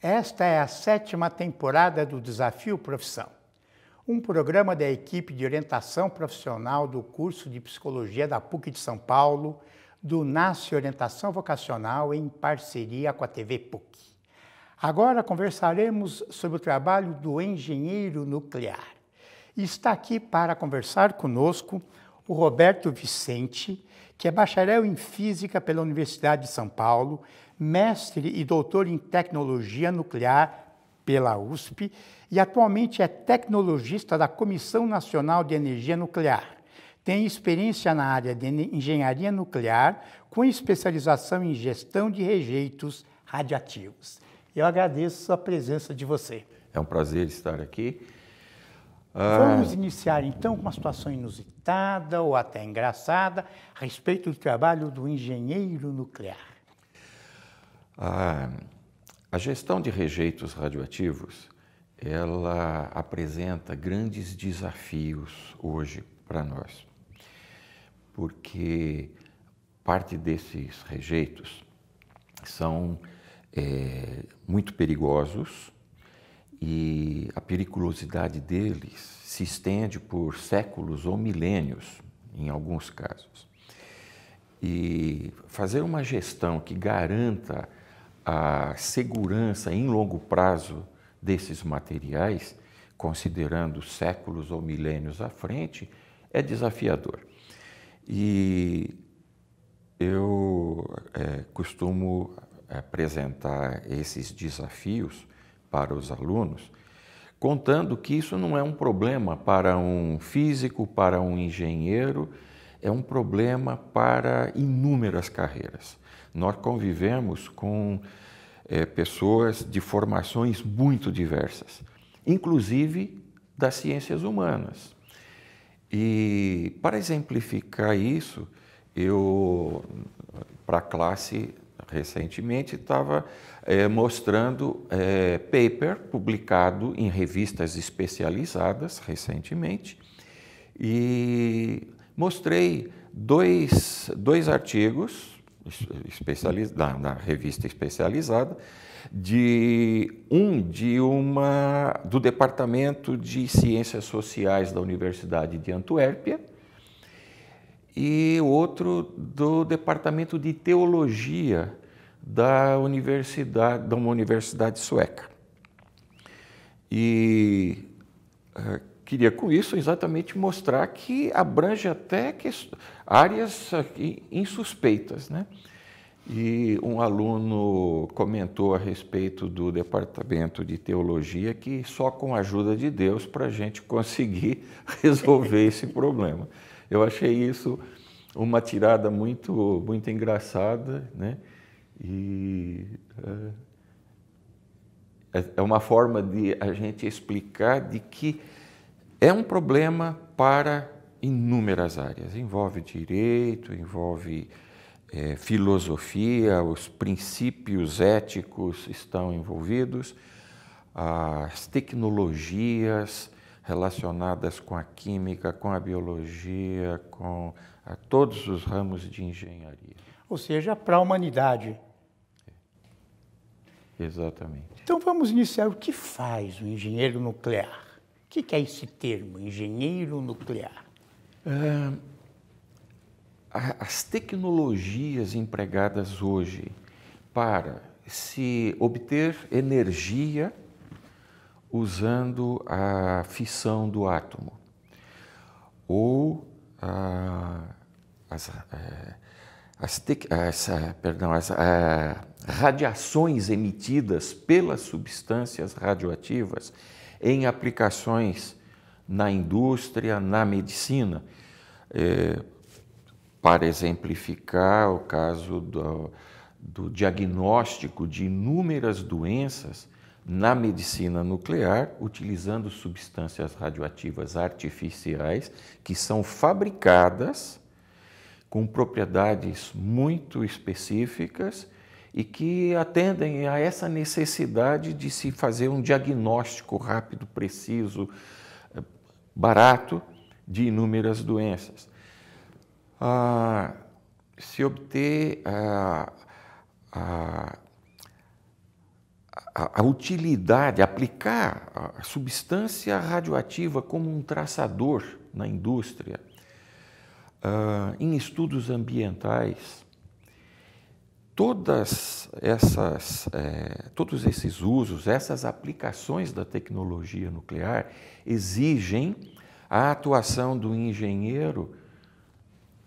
Esta é a 7ª temporada do Desafio Profissão, um programa da equipe de orientação profissional do curso de Psicologia da PUC de São Paulo, do NASCE Orientação Vocacional em parceria com a TV PUC. Agora conversaremos sobre o trabalho do engenheiro nuclear. E está aqui para conversar conosco o Roberto Vicente, que é bacharel em Física pela Universidade de São Paulo, mestre e doutor em Tecnologia Nuclear pela USP e atualmente é tecnologista da Comissão Nacional de Energia Nuclear. Tem experiência na área de engenharia nuclear com especialização em gestão de rejeitos radioativos. Eu agradeço a presença de você. É um prazer estar aqui. Vamos iniciar então com uma situação inusitada ou até engraçada a respeito do trabalho do engenheiro nuclear. A gestão de rejeitos radioativos, ela apresenta grandes desafios hoje para nós, porque parte desses rejeitos são muito perigosos e a periculosidade deles se estende por séculos ou milênios, em alguns casos. E fazer uma gestão que garanta a segurança em longo prazo desses materiais, considerando séculos ou milênios à frente, é desafiador. E eu costumo apresentar esses desafios para os alunos, contando que isso não é um problema para um físico, para um engenheiro, é um problema para inúmeras carreiras. Nós convivemos com pessoas de formações muito diversas, inclusive das ciências humanas. E para exemplificar isso, eu, para a classe, recentemente estava mostrando paper publicado em revistas especializadas recentemente e mostrei dois artigos na revista especializada do Departamento de Ciências Sociais da Universidade de Antuérpia e outro do Departamento de Teologia de uma universidade sueca. E queria com isso exatamente mostrar que abrange até áreas insuspeitas, né? E um aluno comentou a respeito do Departamento de Teologia que só com a ajuda de Deus para a gente conseguir resolver esse problema. Eu achei isso uma tirada muito engraçada, né? E é uma forma de a gente explicar de que é um problema para inúmeras áreas. Envolve direito, envolve filosofia, os princípios éticos estão envolvidos, as tecnologias relacionadas com a química, com a biologia, com todos os ramos de engenharia. Ou seja, para a humanidade. Exatamente. Então vamos iniciar. O que faz o engenheiro nuclear? O que é esse termo, engenheiro nuclear? As tecnologias empregadas hoje para se obter energia usando a fissão do átomo ou as radiações emitidas pelas substâncias radioativas em aplicações na indústria, na medicina. Para exemplificar o caso do diagnóstico de inúmeras doenças na medicina nuclear, utilizando substâncias radioativas artificiais que são fabricadas com propriedades muito específicas e que atendem a essa necessidade de se fazer um diagnóstico rápido, preciso, barato de inúmeras doenças. Se obter a utilidade, aplicar a substância radioativa como um traçador na indústria, em estudos ambientais, todos esses usos, essas aplicações da tecnologia nuclear exigem a atuação do engenheiro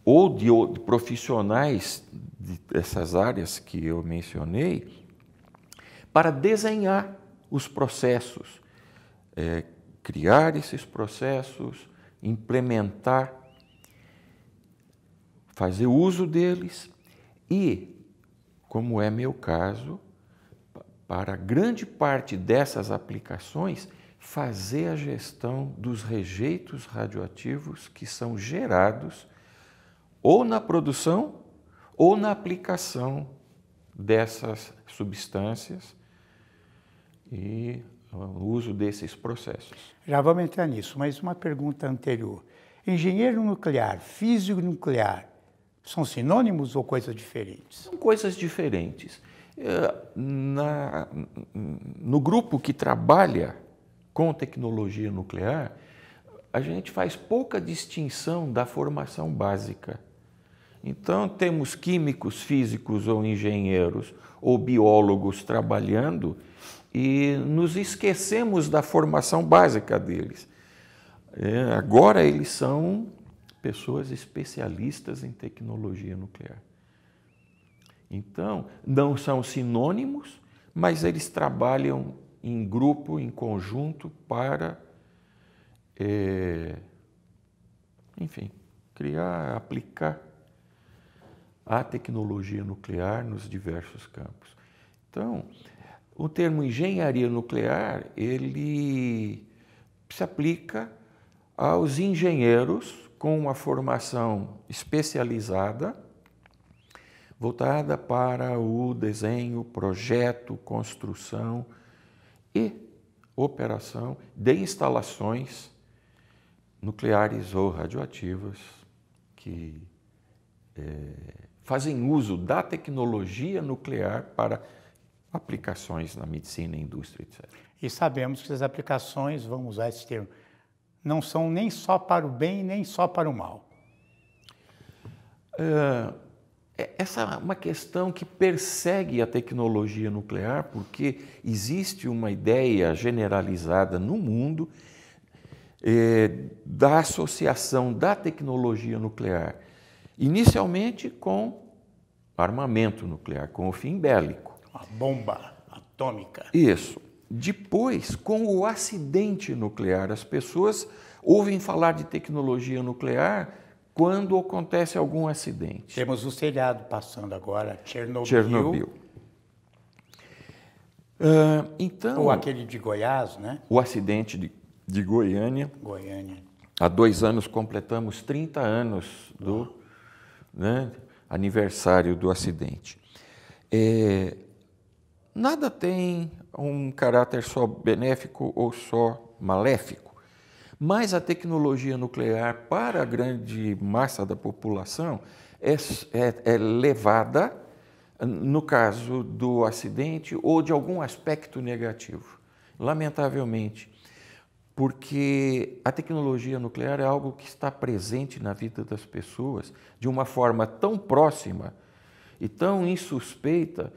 ou de profissionais dessas áreas que eu mencionei para desenhar os processos, criar esses processos, implementar, fazer uso deles e, como é meu caso, para grande parte dessas aplicações, fazer a gestão dos rejeitos radioativos que são gerados ou na produção ou na aplicação dessas substâncias e o uso desses processos. Já vamos entrar nisso, mas uma pergunta anterior. Engenheiro nuclear, físico nuclear, são sinônimos ou coisas diferentes? São coisas diferentes. No grupo que trabalha com tecnologia nuclear, a gente faz pouca distinção da formação básica. Então, temos químicos, físicos ou engenheiros ou biólogos trabalhando e nos esquecemos da formação básica deles. Agora eles são pessoas especialistas em tecnologia nuclear. Então, não são sinônimos, mas eles trabalham em grupo, em conjunto, para, enfim, criar, aplicar a tecnologia nuclear nos diversos campos. Então, o termo engenharia nuclear, ele se aplica aos engenheiros com uma formação especializada, voltada para o desenho, projeto, construção e operação de instalações nucleares ou radioativas que fazem uso da tecnologia nuclear para aplicações na medicina, indústria, etc. E sabemos que as aplicações, vamos usar esse termo, não são nem só para o bem, nem só para o mal. Essa é uma questão que persegue a tecnologia nuclear, porque existe uma ideia generalizada no mundo da associação da tecnologia nuclear, inicialmente com armamento nuclear, com o fim bélico. A bomba atômica. Isso. Depois, com o acidente nuclear, as pessoas ouvem falar de tecnologia nuclear quando acontece algum acidente. Temos o seriado passando agora, Chernobyl. Chernobyl. Então, ou aquele de Goiás, né? O acidente de Goiânia. Goiânia. Há 2 anos completamos 30 anos do aniversário do acidente. Nada tem um caráter só benéfico ou só maléfico, mas a tecnologia nuclear para a grande massa da população é levada, no caso do acidente ou de algum aspecto negativo, lamentavelmente, porque a tecnologia nuclear é algo que está presente na vida das pessoas de uma forma tão próxima e tão insuspeita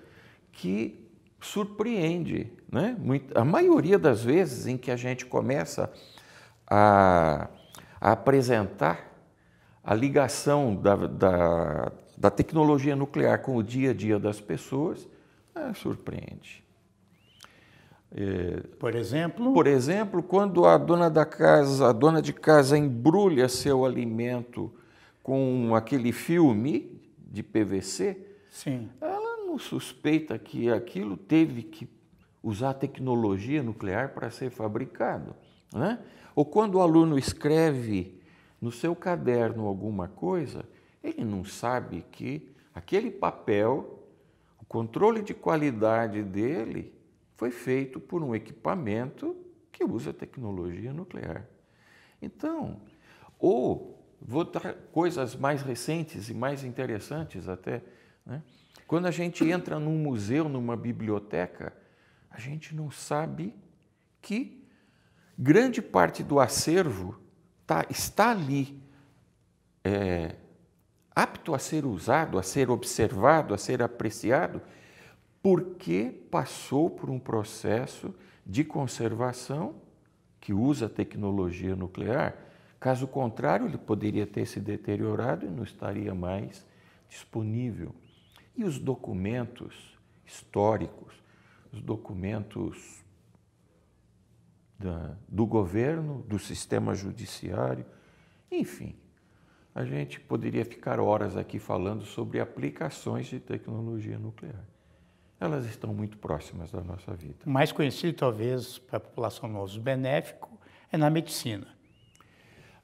que surpreende, né? A maioria das vezes em que a gente começa a apresentar a ligação da tecnologia nuclear com o dia a dia das pessoas, surpreende. Por exemplo? Por exemplo, quando a dona de casa embrulha seu alimento com aquele filme de PVC, sim, ela não suspeita que aquilo teve que usar tecnologia nuclear para ser fabricado, né? Ou quando o aluno escreve no seu caderno alguma coisa, ele não sabe que aquele papel, o controle de qualidade dele, foi feito por um equipamento que usa tecnologia nuclear. Então, vou dar coisas mais recentes e mais interessantes até, né? Quando a gente entra num museu, numa biblioteca, a gente não sabe que grande parte do acervo está ali, apto a ser usado, a ser observado, a ser apreciado, porque passou por um processo de conservação que usa a tecnologia nuclear. Caso contrário, ele poderia ter se deteriorado e não estaria mais disponível. E os documentos históricos, os documentos do governo, do sistema judiciário, enfim, a gente poderia ficar horas aqui falando sobre aplicações de tecnologia nuclear. Elas estão muito próximas da nossa vida. O mais conhecido, talvez, para a população no uso benéfico, é na medicina.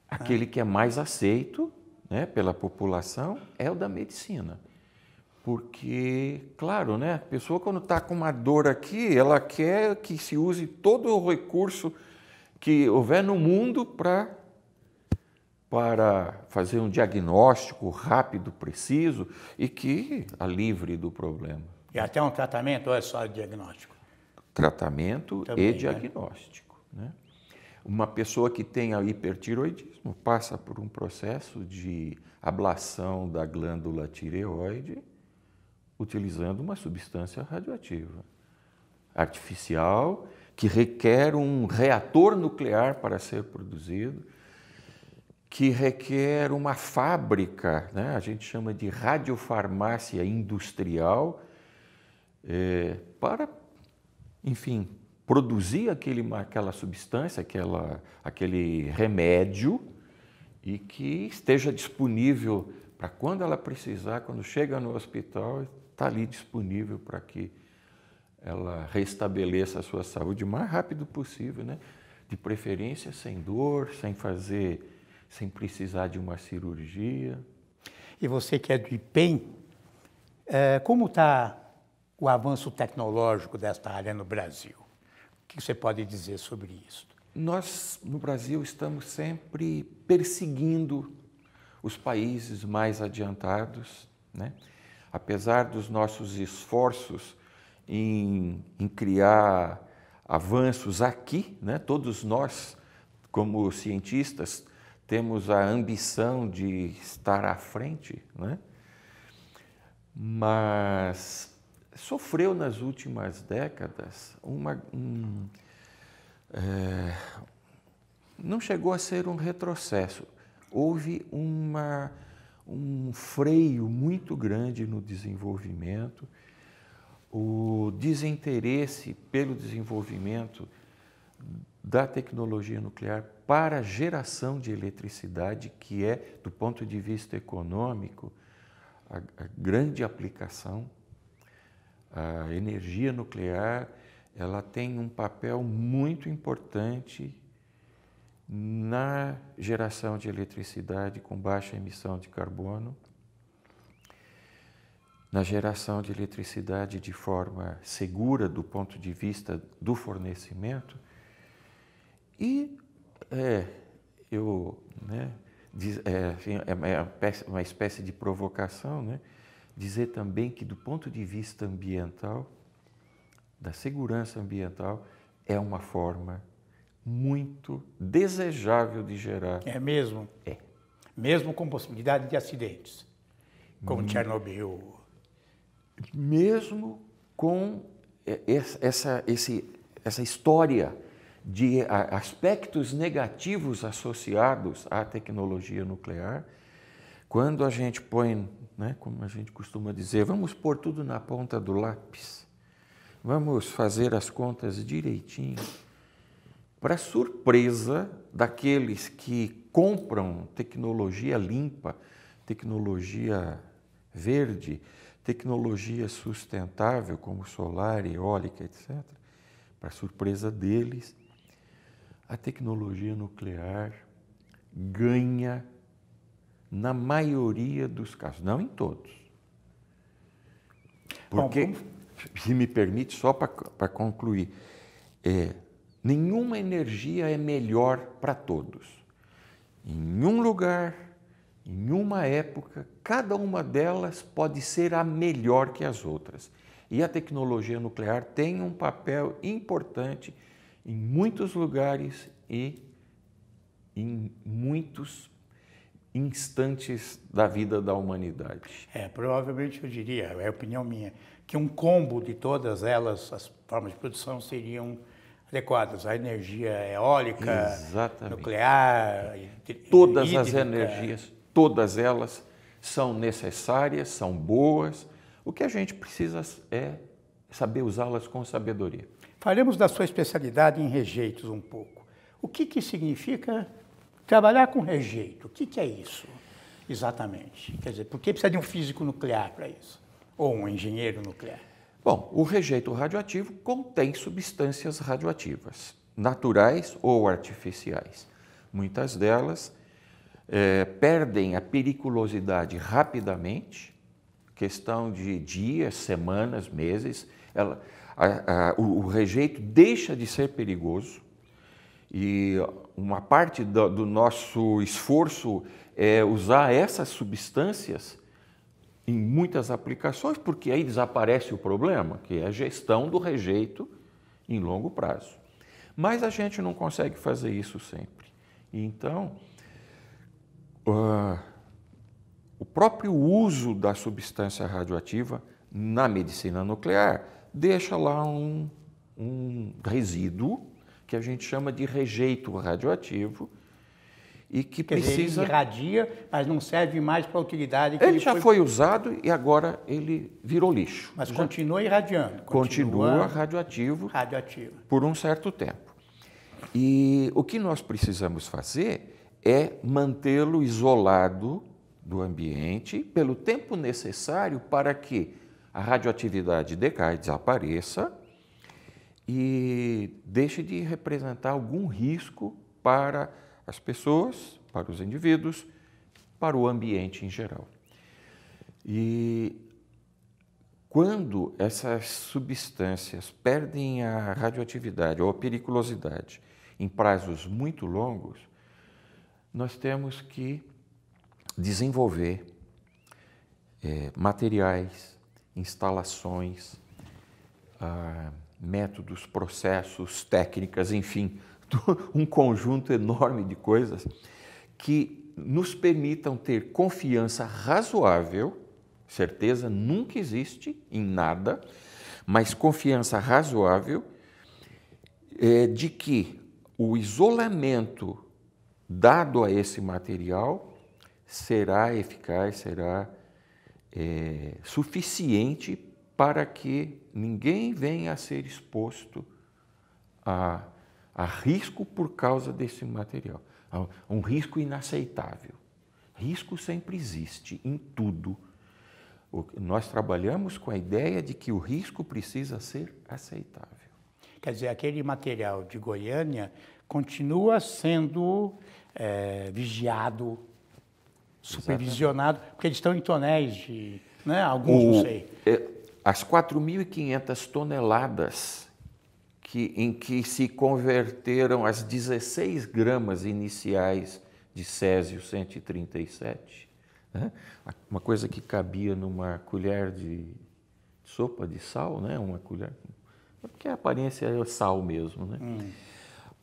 Aquele que é mais aceito, né, pela população é o da medicina. Porque, claro, né, a pessoa quando está com uma dor aqui, ela quer que se use todo o recurso que houver no mundo para fazer um diagnóstico rápido, preciso e que a livre do problema. E até um tratamento ou é só diagnóstico? Tratamento Também, e diagnóstico, né? Uma pessoa que tem hipertiroidismo passa por um processo de ablação da glândula tireoide utilizando uma substância radioativa artificial que requer um reator nuclear para ser produzido, que requer uma fábrica, né? A gente chama de radiofarmácia industrial, para, enfim, produzir aquela substância, aquele remédio e que esteja disponível para quando ela precisar, quando chega no hospital, está ali disponível para que ela restabeleça a sua saúde o mais rápido possível, né? De preferência sem dor, sem precisar de uma cirurgia. E você que é do IPEM, como está o avanço tecnológico desta área no Brasil? O que você pode dizer sobre isso? Nós, no Brasil, estamos sempre perseguindo os países mais adiantados, né? Apesar dos nossos esforços em criar avanços aqui, né? Todos nós, como cientistas, temos a ambição de estar à frente, né? Mas sofreu nas últimas décadas não chegou a ser um retrocesso. Houve um freio muito grande no desenvolvimento, o desinteresse pelo desenvolvimento da tecnologia nuclear para a geração de eletricidade, que é, do ponto de vista econômico, a grande aplicação. A energia nuclear, ela tem um papel muito importante na geração de eletricidade com baixa emissão de carbono, na geração de eletricidade de forma segura do ponto de vista do fornecimento. E é uma espécie de provocação, né? Dizer também que, do ponto de vista ambiental, da segurança ambiental, é uma forma muito desejável de gerar. É mesmo? É. Mesmo com possibilidade de acidentes, como Chernobyl. Mesmo com essa história de aspectos negativos associados à tecnologia nuclear, quando a gente põe, né, como a gente costuma dizer, vamos pôr tudo na ponta do lápis, vamos fazer as contas direitinho, para surpresa daqueles que compram tecnologia limpa, tecnologia verde, tecnologia sustentável, como solar, eólica, etc., para surpresa deles, a tecnologia nuclear ganha na maioria dos casos, não em todos. Porque, se me permite, só para concluir, nenhuma energia é melhor para todos. Em um lugar, em uma época, cada uma delas pode ser a melhor que as outras. E a tecnologia nuclear tem um papel importante em muitos lugares e em muitos instantes da vida da humanidade. Provavelmente eu diria, é a opinião minha, que um combo de todas elas, as formas de produção seriam adequadas. A energia eólica, Exatamente. nuclear, todas hídrica. As energias, todas elas são necessárias, são boas. O que a gente precisa é saber usá-las com sabedoria. Falemos da sua especialidade em rejeitos um pouco. O que significa trabalhar com rejeito? O que é isso exatamente? Quer dizer, por que precisa de um físico nuclear para isso? Ou um engenheiro nuclear? Bom, o rejeito radioativo contém substâncias radioativas, naturais ou artificiais. Muitas delas perdem a periculosidade rapidamente, questão de dias, semanas, meses. O rejeito deixa de ser perigoso e uma parte do nosso esforço é usar essas substâncias em muitas aplicações, porque aí desaparece o problema, que é a gestão do rejeito em longo prazo. Mas a gente não consegue fazer isso sempre. Então, o próprio uso da substância radioativa na medicina nuclear deixa lá um resíduo que a gente chama de rejeito radioativo e que precisa... Ele irradia, mas não serve mais para a utilidade que ele já foi usado e agora ele virou lixo. Mas continua irradiando. Continua radioativo por um certo tempo. E o que nós precisamos fazer é mantê-lo isolado do ambiente pelo tempo necessário para que a radioatividade decaia, desapareça e deixe de representar algum risco para as pessoas, para os indivíduos, para o ambiente em geral. E quando essas substâncias perdem a radioatividade ou a periculosidade em prazos muito longos, nós temos que desenvolver materiais, instalações, métodos, processos, técnicas, enfim, um conjunto enorme de coisas que nos permitam ter confiança razoável, certeza nunca existe em nada, mas confiança razoável de que o isolamento dado a esse material será eficaz, será suficiente para que ninguém venha a ser exposto a risco por causa desse material. Um risco inaceitável. Risco sempre existe, em tudo. Nós trabalhamos com a ideia de que o risco precisa ser aceitável. Quer dizer, aquele material de Goiânia continua sendo vigiado, supervisionado, porque eles estão em tonéis de... Né? Alguns, não sei. As 4.500 toneladas em que se converteram as 16 gramas iniciais de césio-137, né? Uma coisa que cabia numa colher de sopa de sal, né? Uma colher, porque a aparência é sal mesmo, né?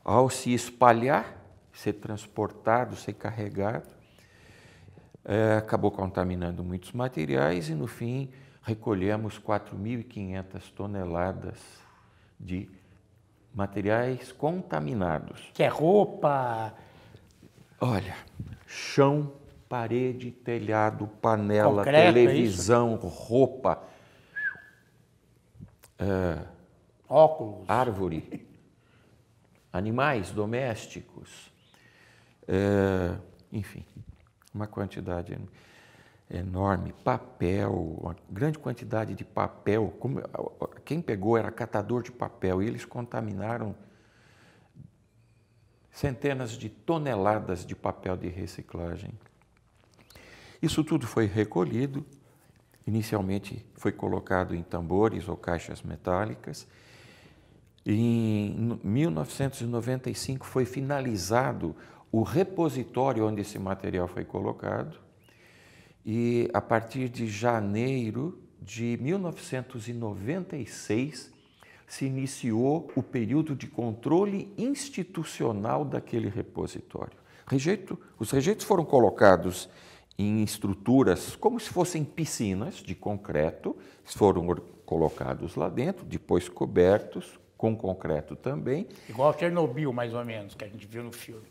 Ao se espalhar, ser transportado, ser carregado, acabou contaminando muitos materiais e, no fim, recolhemos 4.500 toneladas de materiais contaminados. Que é roupa... Olha, chão, parede, telhado, panela, concreto, televisão, roupa, óculos, árvore, animais domésticos, enfim, uma quantidade enorme, papel, uma grande quantidade de papel. Quem pegou era catador de papel e eles contaminaram centenas de toneladas de papel de reciclagem. Isso tudo foi recolhido, inicialmente foi colocado em tambores ou caixas metálicas. Em 1995 foi finalizado o repositório onde esse material foi colocado e a partir de janeiro de 1996 se iniciou o período de controle institucional daquele repositório. Os rejeitos foram colocados em estruturas como se fossem piscinas de concreto, foram colocados lá dentro, depois cobertos com concreto também. Igual Chernobyl, mais ou menos, que a gente viu no filme.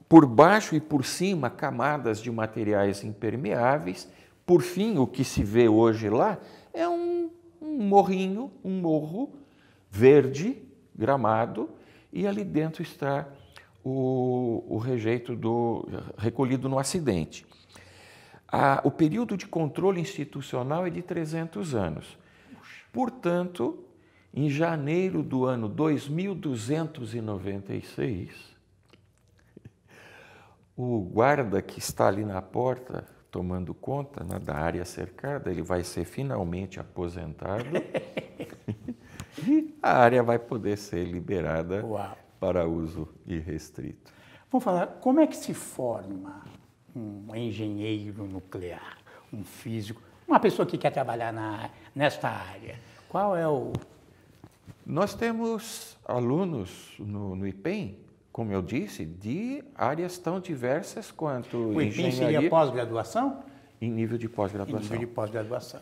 Por baixo e por cima, camadas de materiais impermeáveis. Por fim, o que se vê hoje lá é um morro verde, gramado, e ali dentro está o rejeito recolhido no acidente. O período de controle institucional é de 300 anos. Portanto, em janeiro do ano 2296, o guarda que está ali na porta, tomando conta, né, da área cercada, ele vai ser finalmente aposentado e a área vai poder ser liberada para uso irrestrito. Vamos falar, como é que se forma um engenheiro nuclear, um físico, uma pessoa que quer trabalhar nesta área? Qual é o... Nós temos alunos no IPEM, como eu disse, de áreas tão diversas quanto o IPEM seria pós-graduação? Em nível de pós-graduação. Em nível de pós-graduação.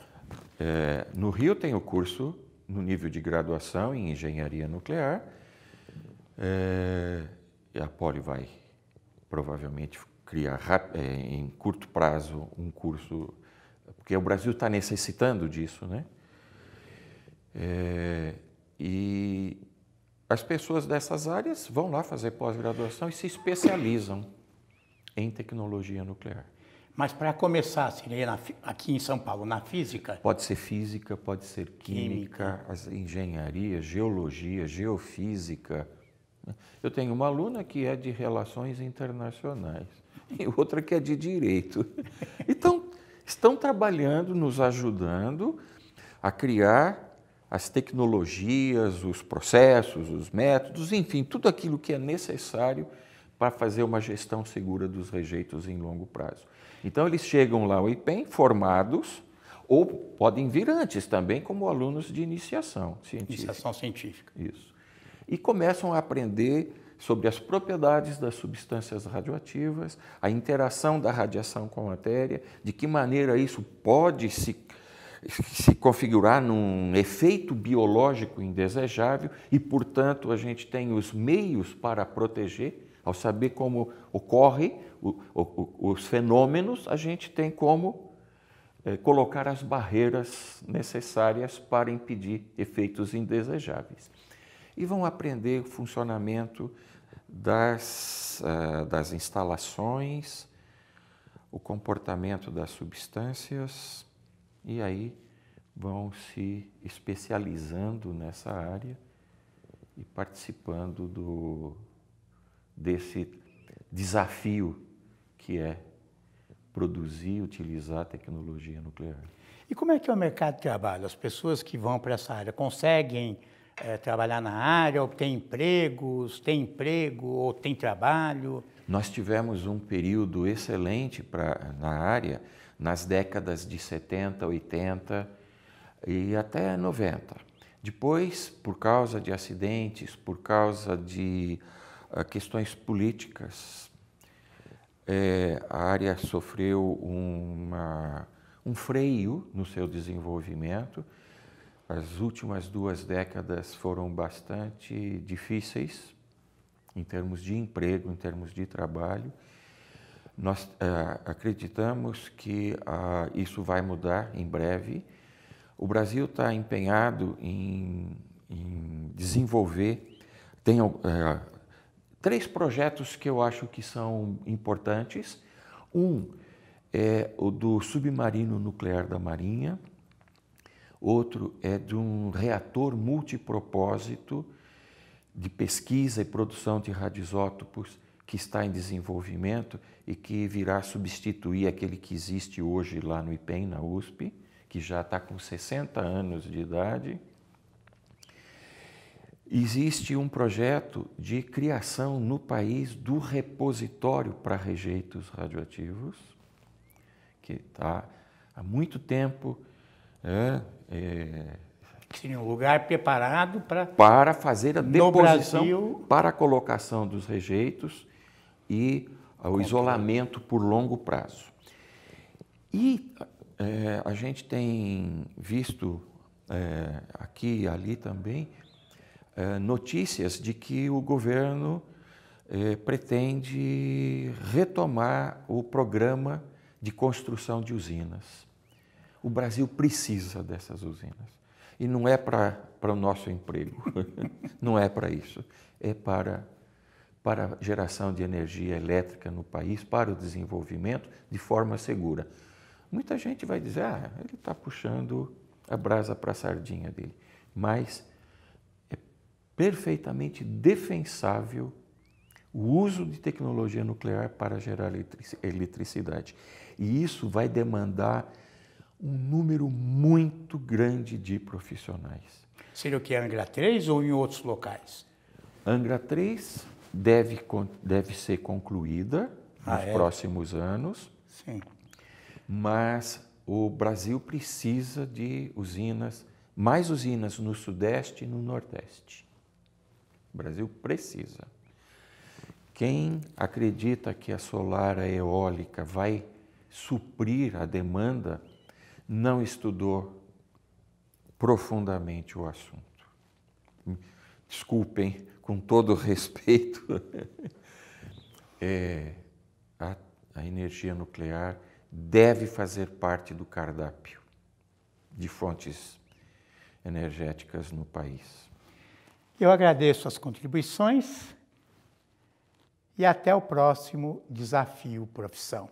No Rio tem o curso no nível de graduação em engenharia nuclear. E a Poli vai provavelmente criar em curto prazo um curso, porque o Brasil está necessitando disso, né? E as pessoas dessas áreas vão lá fazer pós-graduação e se especializam em tecnologia nuclear. Mas para começar, seria aqui em São Paulo, na física? Pode ser física, pode ser química, engenharia, geologia, geofísica. Eu tenho uma aluna que é de relações internacionais e outra que é de direito. Então, estão trabalhando, nos ajudando a criar as tecnologias, os processos, os métodos, enfim, tudo aquilo que é necessário para fazer uma gestão segura dos rejeitos em longo prazo. Então, eles chegam lá ao IPEM formados, ou podem vir antes também como alunos de iniciação científica. Iniciação científica. Isso. E começam a aprender sobre as propriedades das substâncias radioativas, a interação da radiação com a matéria, de que maneira isso pode se configurar num efeito biológico indesejável e, portanto, a gente tem os meios para proteger. Ao saber como ocorrem os fenômenos, a gente tem como colocar as barreiras necessárias para impedir efeitos indesejáveis. E vão aprender o funcionamento das instalações, o comportamento das substâncias, e aí vão se especializando nessa área e participando desse desafio que é produzir e utilizar a tecnologia nuclear. E como é que é o mercado de trabalho? As pessoas que vão para essa área conseguem trabalhar na área, ou têm empregos, têm emprego ou têm trabalho? Nós tivemos um período excelente na área nas décadas de 70, 80 e até 90. Depois, por causa de acidentes, por causa de questões políticas, a área sofreu um freio no seu desenvolvimento. As últimas 2 décadas foram bastante difíceis em termos de emprego, em termos de trabalho. Nós acreditamos que isso vai mudar em breve. O Brasil está empenhado em desenvolver, tem 3 projetos que eu acho que são importantes. Um é o do submarino nuclear da Marinha, outro é de um reator multipropósito de pesquisa e produção de radioisótopos que está em desenvolvimento e que virá substituir aquele que existe hoje lá no IPEM, na USP, que já está com 60 anos de idade. Existe um projeto de criação no país do repositório para rejeitos radioativos, que está há muito tempo Seria um lugar preparado para fazer a deposição, Brasil, para a colocação dos rejeitos e o isolamento por longo prazo. E a gente tem visto aqui e ali também notícias de que o governo pretende retomar o programa de construção de usinas. O Brasil precisa dessas usinas. E não é para o nosso emprego, não é para isso. É para a geração de energia elétrica no país, para o desenvolvimento de forma segura. Muita gente vai dizer, ele está puxando a brasa para a sardinha dele. Mas é perfeitamente defensável o uso de tecnologia nuclear para gerar eletricidade. E isso vai demandar um número muito grande de profissionais. Seria o que? Angra 3 ou em outros locais? Angra 3 deve ser concluída nos próximos anos. Sim. Mas o Brasil precisa de usinas, mais usinas no Sudeste e no Nordeste. O Brasil precisa. Quem acredita que a solar, a eólica vai suprir a demanda, não estudou profundamente o assunto. Desculpem, com todo respeito, a energia nuclear deve fazer parte do cardápio de fontes energéticas no país. Eu agradeço as contribuições e até o próximo Desafio Profissão.